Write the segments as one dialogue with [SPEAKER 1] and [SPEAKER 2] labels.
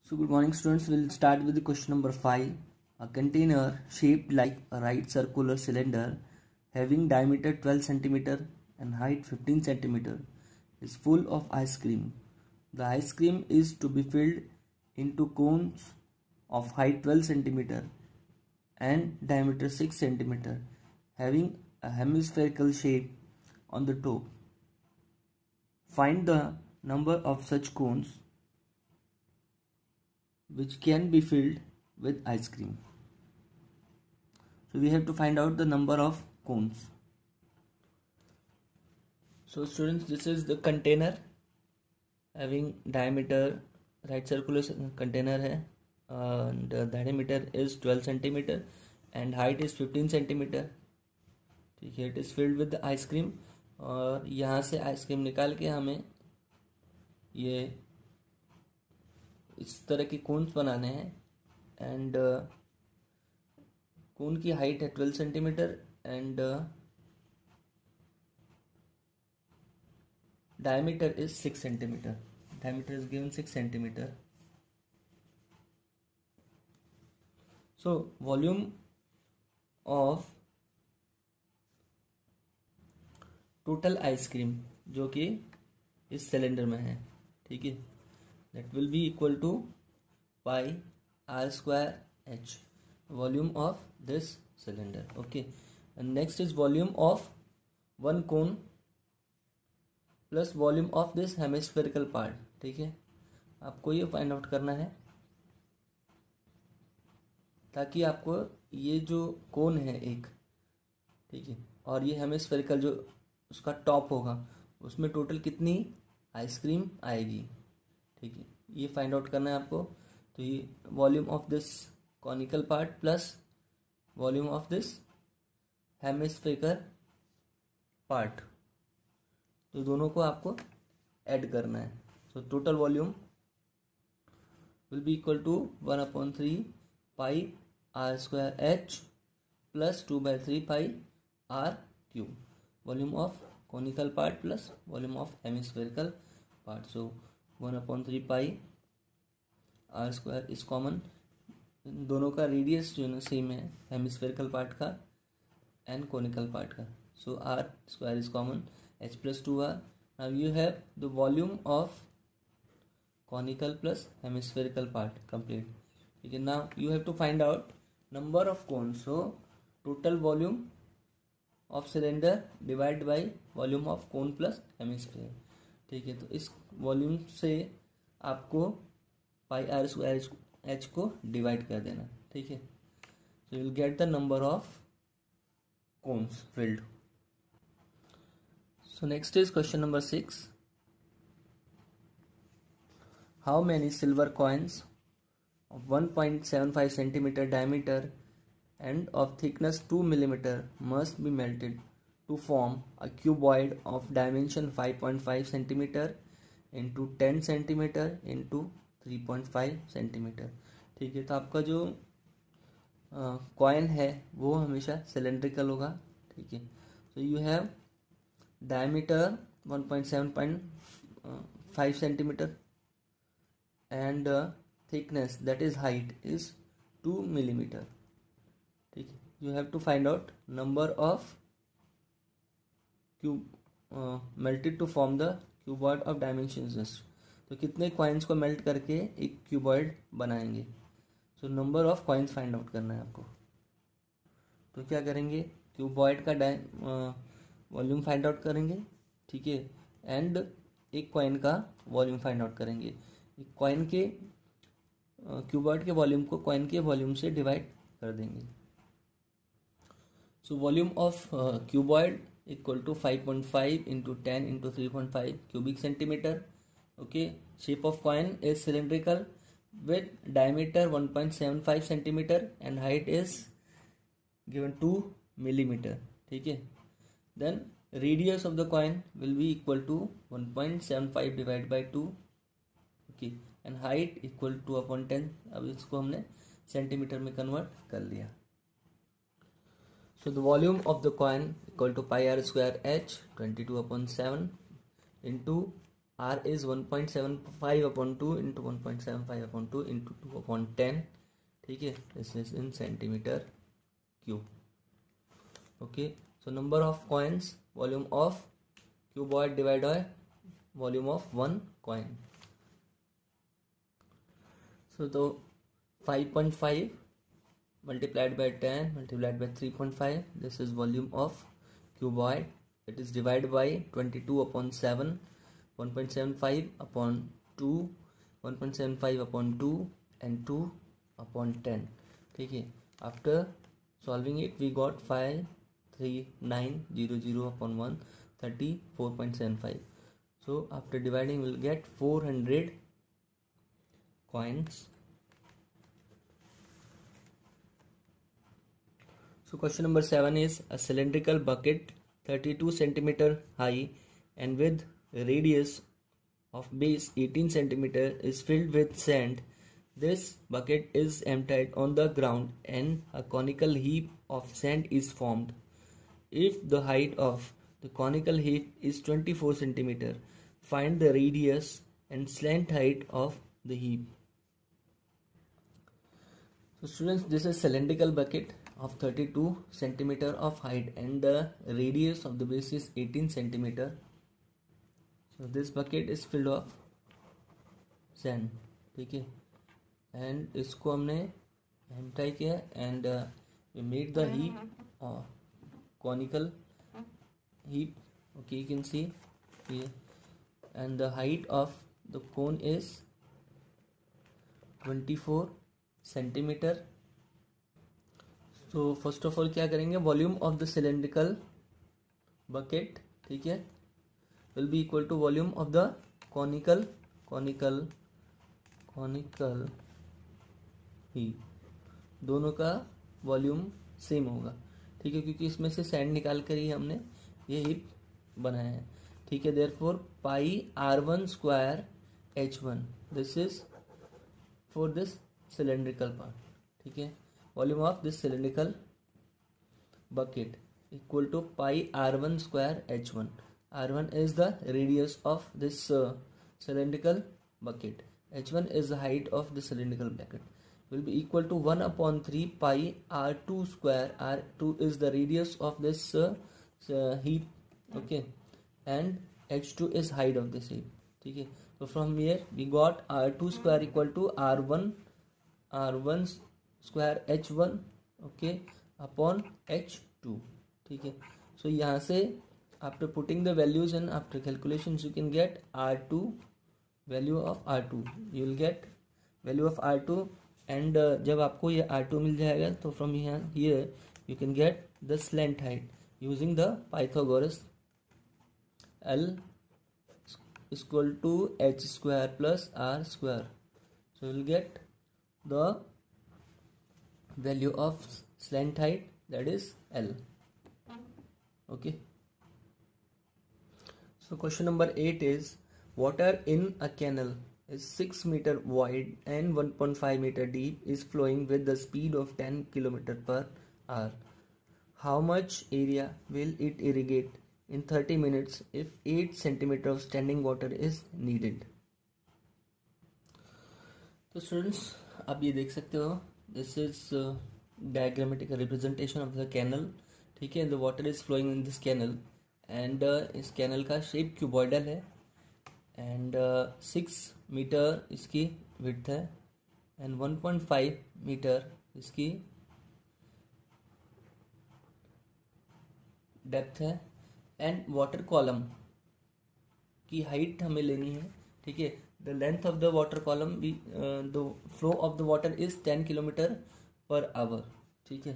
[SPEAKER 1] So good morning students, we'll start with the question number 5. A container shaped like a right circular cylinder having diameter 12 cm and height 15 cm is full of ice cream. The ice cream is to be filled into cones of height 12 cm and diameter 6 cm having a hemispherical shape on the top. Find the number of such cones which can be filled with ice cream. So we have to find out the number of cones. So students, this is the container having diameter, right circular container है and the diameter is 12 cm and height is 15 cm. ठीक है, it is filled with the ice cream और यहाँ से ice cream निकाल के हमें ये इस तरह के कोन्स बनाने हैं एंड कोन की हाइट है 12 centimetre and diameter is 6 centimetre. Diameter is given 6 centimetre. So volume of total ice cream जो कि इस सिलेंडर में है, ठीक है, that will be equal to pi r square h, volume of this cylinder. Okay, and next is volume of one cone plus volume of this hemispherical part. ठीक है, आपको ये फाइंड आउट करना है ताकि आपको ये जो कोन है एक, ठीक है, और ये हेमिस्फेरिकल जो उसका टॉप होगा उसमें टोटल कितनी आइसक्रीम आएगी. ठीक है, ये फाइंड आउट करना है आपको. तो ये volume of this conical part plus volume of this hemispherical part, तो दोनों को आपको ऐड करना है. So total volume will be equal to 1/3 pi R square H plus 2/3 pi R cube. Volume of conical part plus volume of hemispherical part. So 1/3 pi R square is common. दोनों का radius जो है ना same है, hemispherical part का and conical part का. सो R square is common. H plus 2r. Now you have the volume of conical plus hemispherical part complete. ठीक है, now you have to find out number of cone. So total volume of cylinder divide by volume of cone plus hemisphere. ठीक है, तो इस volume से आपको pi R square H को divide कर देना. ठीक है, so you will get the number of cones filled. So next is question number 6. How many silver coins of 1.75 centimetre diameter and of thickness 2 mm must be melted to form a cuboid of dimension 5.5 cm into 10 cm into 3.5 cm. ठीक है, तो आपका जो coin है वो हमेशा cylindrical होगा. ठीक है, so you have diameter 1.7.5 cm and thickness, that is height, is 2 mm. ठीक है, you have to find out number of cube melted to form the cuboid of dimensions. तो कितने कॉइन्स को मेल्ट करके एक क्यूबॉइड बनाएंगे. So number of coins find out करना है आपको. तो क्या करेंगे, क्यूबॉइड का वॉल्यूम फाइंड आउट करेंगे. ठीक है, एंड एक कॉइन का वॉल्यूम फाइंड आउट करेंगे. एक कॉइन के क्यूबॉइड के वॉल्यूम को कॉइन के वॉल्यूम से डिवाइड कर देंगे. So volume of cuboid equal to 5.5 into 10 into 3.5 cubic centimeter. Okay, shape of coin is cylindrical with diameter 1.75 centimeter and height is given 2 millimeter. ठीक है, then radius of the coin will be equal to 1.75 divided by 2. Okay, and height equal to 2/10. अब इसको हमने centimetre में convert कर लिया. So the volume of the coin equal to pi r square h 22/7 into R is 1.75 upon 2 into 1.75 upon 2 into 2 upon 10. ठीक है, this is in centimeter cube. Okay, so number of coins, volume of cuboid divided by volume of one coin. So the 5.5 multiplied by 10 multiplied by 3.5, this is volume of cuboid. It is divided by 22 upon 7, 1.75 upon 2, 1.75 upon 2 and 2 upon 10. ठीक है, after solving it we got 53900 upon 1, 34.75. So after dividing we'll get 400 coins. So question number 7 is a cylindrical bucket 32 centimeter high and with radius of base 18 centimeter is filled with sand. This bucket is emptied on the ground and a conical heap of sand is formed. If the height of the conical heap is 24 centimeter, find the radius and slant height of the heap. So students, this is cylindrical bucket of 32 centimeter of height and the radius of the base is 18 centimeter. So this bucket is filled of sand. ठीक है, and इसको हमने empty किया and we made the heap conical heap. Okay, you can see here, and the height of the cone is 24 centimeter. So first of all क्या करेंगे, volume of the cylindrical bucket, ठीक है, will be equal to volume of the conical heap. दोनों का volume same होगा. ठीक है, क्योंकि इसमें से सैंड निकाल कर ही हमने ये हीप बनाया है. ठीक है, therefore pi r1 square h1, this is for this cylindrical part. ठीक है, volume of this cylindrical bucket equal to pi r1 square h1. r1 is the radius of this cylindrical bucket. h1 is the height of the cylindrical bucket. Will be equal to 1 upon 3 pi r2 square. r2 is the radius of this heap. Okay, and h2 is height of this heap. ठीक है, so from here we got r2 square equal to r1 square h1, okay, upon h2. ठीक है, so यहाँ से after putting the values and after calculations you can get r2, value of r2, you will get value of r2 and जब आपको ये r2 मिल जाएगा तो from here you can get the slant height using the Pythagoras. L equal to h square plus r square, so you will get the value of slant height, that is L. Okay, so question number 8 is water in a canal is 6 meter wide and 1.5 meter deep is flowing with the speed of 10 km per hour. How much area will it irrigate in 30 minutes if 8 centimeter of standing water is needed? तो students आप ये देख सकते हो, this is diagrammatic representation of the canal. ठीक है, the water is flowing in this canal and इस canal का shape cuboidal है and 6 मीटर इसकी width है and 1.5 मीटर इसकी डेप्थ है and water column की हाइट हमें लेनी है. ठीक है, the length of the water column the flow of the water is 10 km per hour. ठीक है,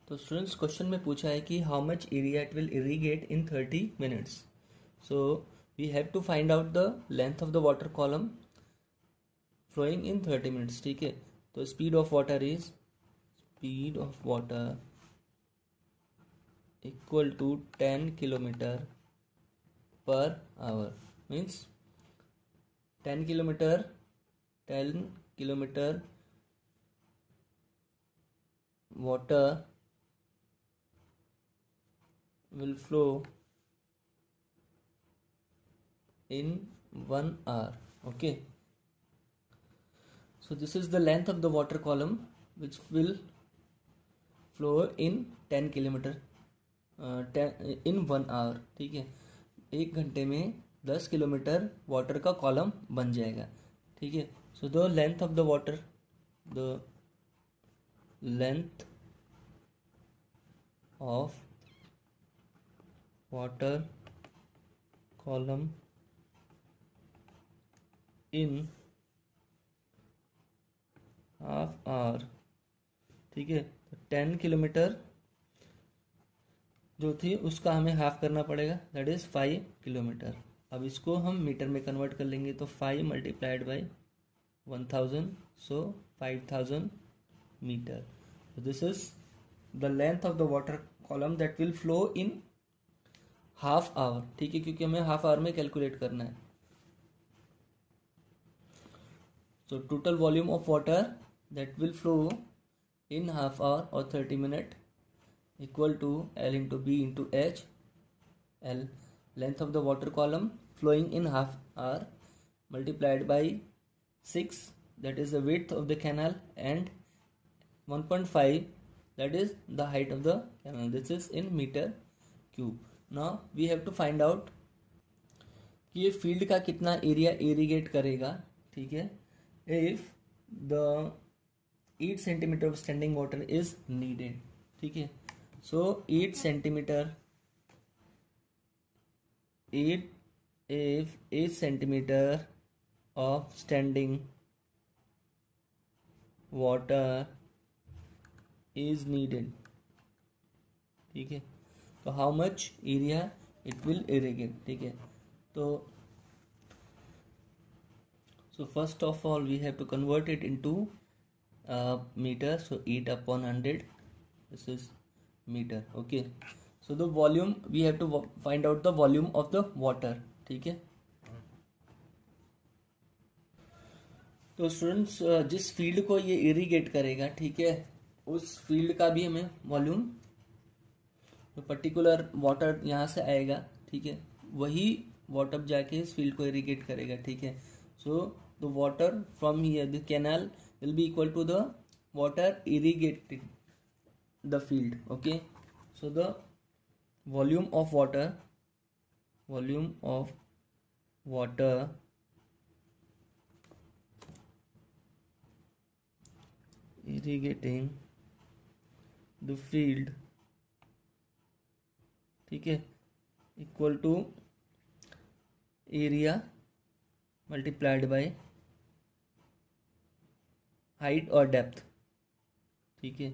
[SPEAKER 1] तो स्टूडेंट्स क्वेश्चन में पूछा है कि how much area it will irrigate in 30 minutes. So we have to find out the length of the water column flowing in 30 minutes. ठीक है, तो speed of water equal to 10 km per hour, means 10 kilometer water will flow in 1 hour. Okay, so this is the length of the water column which will flow in 10 kilometre in 1 hour. ठीक है, 1 घंटे में 10 kilometre water का column बन जाएगा. ठीक है, so the length of the water, the length of water column in half hour. ठीक है, तो 10 किलोमीटर जो थी उसका हमें हाफ करना पड़ेगा, दैट इज 5 किलोमीटर. अब इसको हम मीटर में कन्वर्ट कर लेंगे, तो 5 multiplied by 1000, so 5000 metre. So this is the length of the water column that will flow in half hour. ठीक है, क्योंकि हमें हाफ आवर में कैलकुलेट करना है. So total volume of water that will flow in half hour or 30 minute equal to L into B into H. L, length of the water column flowing in half hour, multiplied by 6, that is the width of the canal, and 1.5, that is the height of the canal. This is in meter cube. Now we have to find out कि ये field का कितना area irrigate करेगा. ठीक है, if the 8 centimetre of standing water is needed. ठीक है, सो 8 centimetre, 8 centimetre of standing water is needed. ठीक है, तो how much area it will irrigate. ठीक है, तो so first of all we have to convert it into meter. So 8 upon 100, this is meter. Okay, so the volume, we have to find out the volume of the water. ठीक है, तो students जिस field को ये irrigate करेगा, ठीक है, उस फील्ड का भी हमें वॉल्यूम, तो पर्टिकुलर वाटर यहाँ से आएगा. ठीक है, वही वाटर जाके इस फील्ड को इरिगेट करेगा. ठीक है, so the water from here, the canal will be equal to the water irrigated the field. Okay, so the volume of water irrigating the field, ठीक है, equal to area multiplied by height और depth. ठीक है,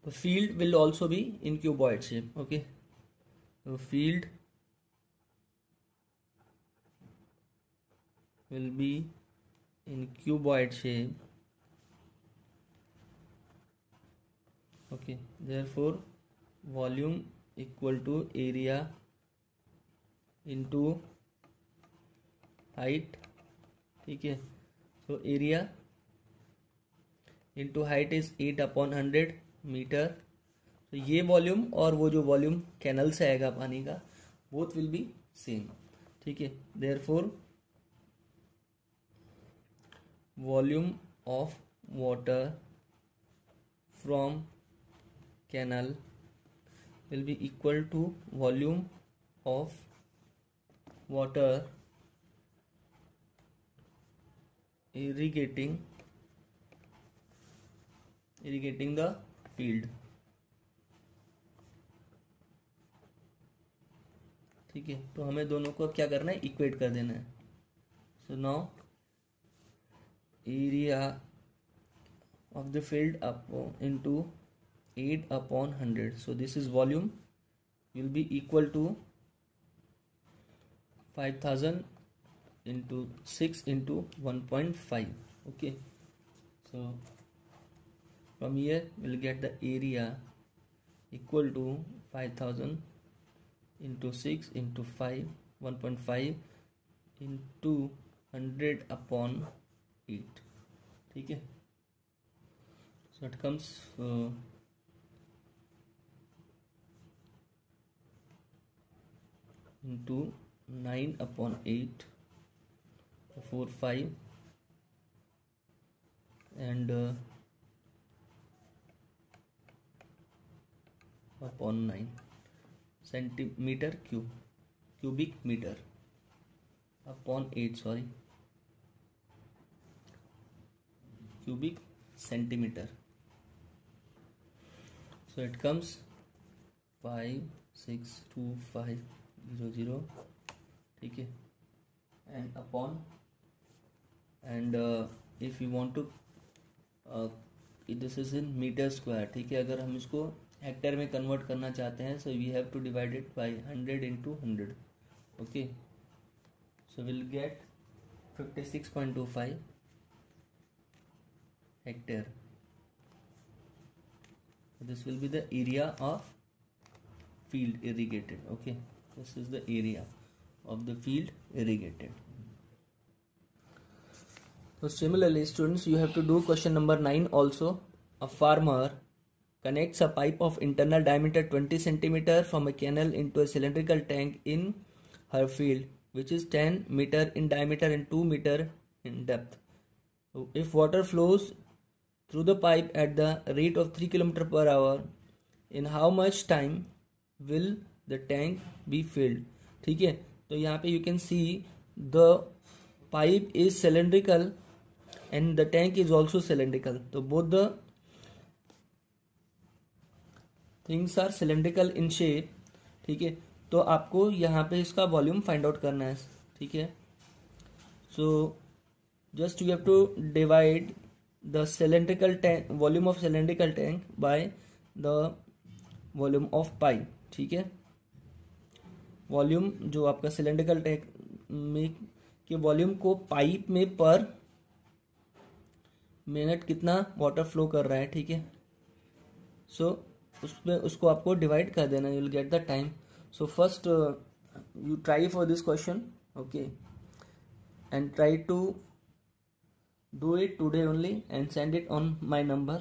[SPEAKER 1] तो field will also be in cuboid shape. Okay, तो field will be in cuboid shape. Okay, therefore volume equal to area into height. ठीक है, so area into height is 8 upon 100 metre. तो ये volume और वो जो वॉल्यूम कैनल से आएगा पानी का, बोथ विल बी सेम. ठीक है, therefore volume of water from canal will be equal to volume of water irrigating the field. ठीक है, तो हमें दोनों को क्या करना है, इक्वेट कर देना है. So now area of the field into 8 upon 100, so this is volume, will be equal to 5000 into 6 into 1.5. Okay, so from here we'll get the area equal to 5000 into 6 into 5, 1.5 into 100 upon 8. ठीक है, so it comes into 9/8, 4/5 and upon 9 centimeter cubic meter upon 8, sorry, cubic centimeter. So it comes 562,500, ठीक है, and upon, and if you want to this is in metre square, ठीक है. अगर हम इसको hectare में कन्वर्ट करना चाहते हैं, so we have to divide it by 100 into 100. Okay, so we'll get 56.25 hectare. This will be the area of field irrigated. Okay, this is the area of the field irrigated. So similarly, students, you have to do question number 9 also. A farmer connects a pipe of internal diameter 20 centimeter from a canal into a cylindrical tank in her field, which is 10 meter in diameter and 2 meter in depth. So if water flows through the pipe at the rate of 3 km per hour, in how much time will the tank be filled? ठीक है, तो यहाँ पे you can see the pipe is cylindrical and the tank is also cylindrical. तो both the things are cylindrical in shape. ठीक है, तो आपको यहाँ पे इसका वॉल्यूम फाइंड आउट करना है. ठीक है, so just you have to divide the cylindrical tank, volume of cylindrical tank by the volume of pipe. ठीक है, वॉल्यूम जो आपका cylindrical tank में के वॉल्यूम को पाइप में पर मिनट कितना वाटर फ्लो कर रहा है. ठीक है, सो उसमें उसको आपको डिवाइड कर देना, you will get the time. So first you try for this question, okay, and try to do it today only and send it on my number.